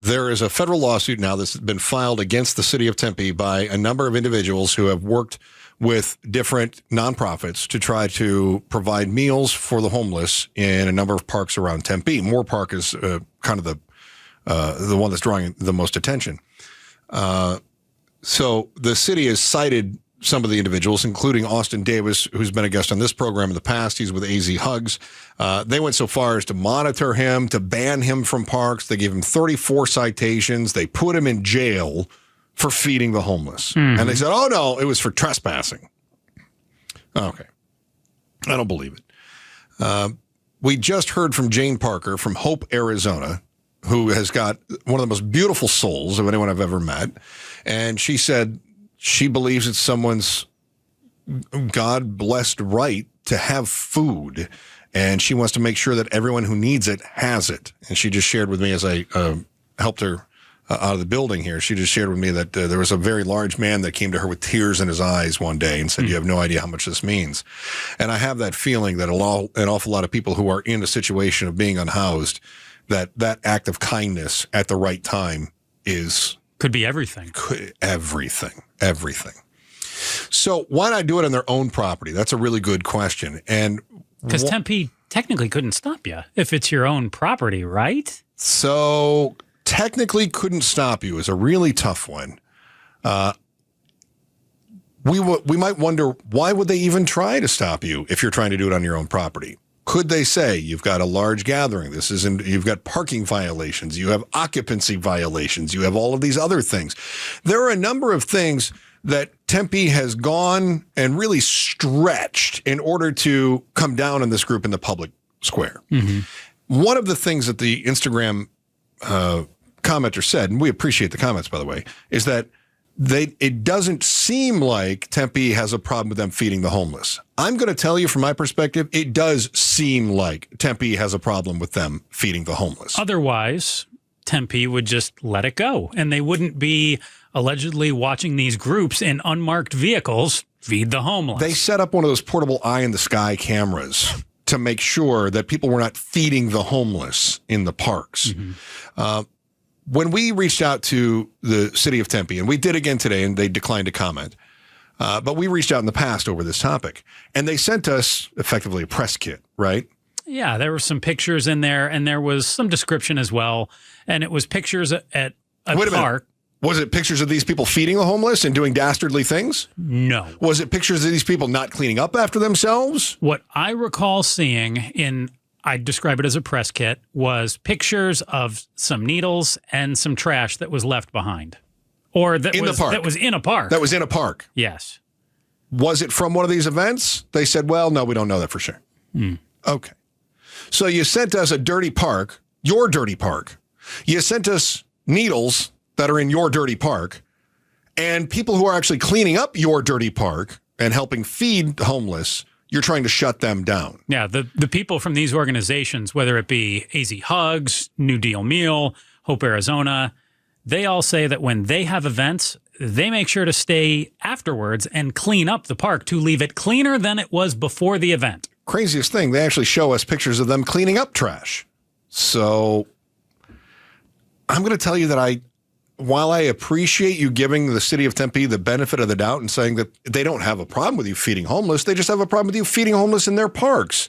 there is a federal lawsuit now that's been filed against the city of Tempe by a number of individuals who have worked with different nonprofits to try to provide meals for the homeless in a number of parks around Tempe. Moore Park is kind of the one that's drawing the most attention. So the city has cited some of the individuals, including Austin Davis, who's been a guest on this program in the past. He's with AZ Hugs. They went so far as to monitor him, to ban him from parks. They gave him 34 citations. They put him in jail for feeding the homeless. Mm-hmm. And they said, oh, no, it was for trespassing. Okay. I don't believe it. We just heard from Jane Parker from Hope, Arizona, who has got one of the most beautiful souls of anyone I've ever met. And she said she believes it's someone's God-blessed right to have food. And she wants to make sure that everyone who needs it has it. And she just shared with me as I helped her out of the building here, she just shared with me that there was a very large man that came to her with tears in his eyes one day and said, you have no idea how much this means. And I have that feeling that an awful lot of people who are in a situation of being unhoused, that act of kindness at the right time could be everything. Everything. So why not do it on their own property? That's a really good question. And because Tempe technically couldn't stop you if it's your own property, right? So technically couldn't stop you is a really tough one. We might wonder, why would they even try to stop you if you're trying to do it on your own property? Could they say you've got a large gathering? You've got parking violations. You have occupancy violations. You have all of these other things. There are a number of things that Tempe has gone and really stretched in order to come down on this group in the public square. Mm-hmm. One of the things that the Instagram commenter said, and we appreciate the comments, by the way, is that it doesn't seem like Tempe has a problem with them feeding the homeless. I'm going to tell you from my perspective, it does seem like Tempe has a problem with them feeding the homeless. Otherwise, Tempe would just let it go, and they wouldn't be allegedly watching these groups in unmarked vehicles feed the homeless. They set up one of those portable eye-in-the-sky cameras to make sure that people were not feeding the homeless in the parks. Mm-hmm. When we reached out to the city of Tempe, and we did again today, and they declined to comment, but we reached out in the past over this topic, and they sent us effectively a press kit, right? Yeah, there were some pictures in there, and there was some description as well, and it was pictures at a park. Was it pictures of these people feeding the homeless and doing dastardly things? No. Was it pictures of these people not cleaning up after themselves? What I recall seeing I'd describe it as a press kit, was pictures of some needles and some trash that was left behind. Or that was in a park. That was in a park. Yes. Was it from one of these events? They said, well, no, we don't know that for sure. Okay. So you sent us a dirty park, your dirty park. You sent us needles that are in your dirty park, and people who are actually cleaning up your dirty park and helping feed the homeless, you're trying to shut them down. Yeah, the people from these organizations, whether it be AZ Hugs, New Deal Meal, Hope Arizona, they all say that when they have events, they make sure to stay afterwards and clean up the park to leave it cleaner than it was before the event. Craziest thing, they actually show us pictures of them cleaning up trash. So I'm going to tell you that while I appreciate you giving the city of Tempe the benefit of the doubt and saying that they don't have a problem with you feeding homeless, they just have a problem with you feeding homeless in their parks.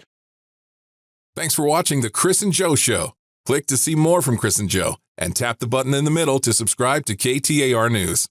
Thanks for watching The Chris and Joe Show. Click to see more from Chris and Joe and tap the button in the middle to subscribe to KTAR News.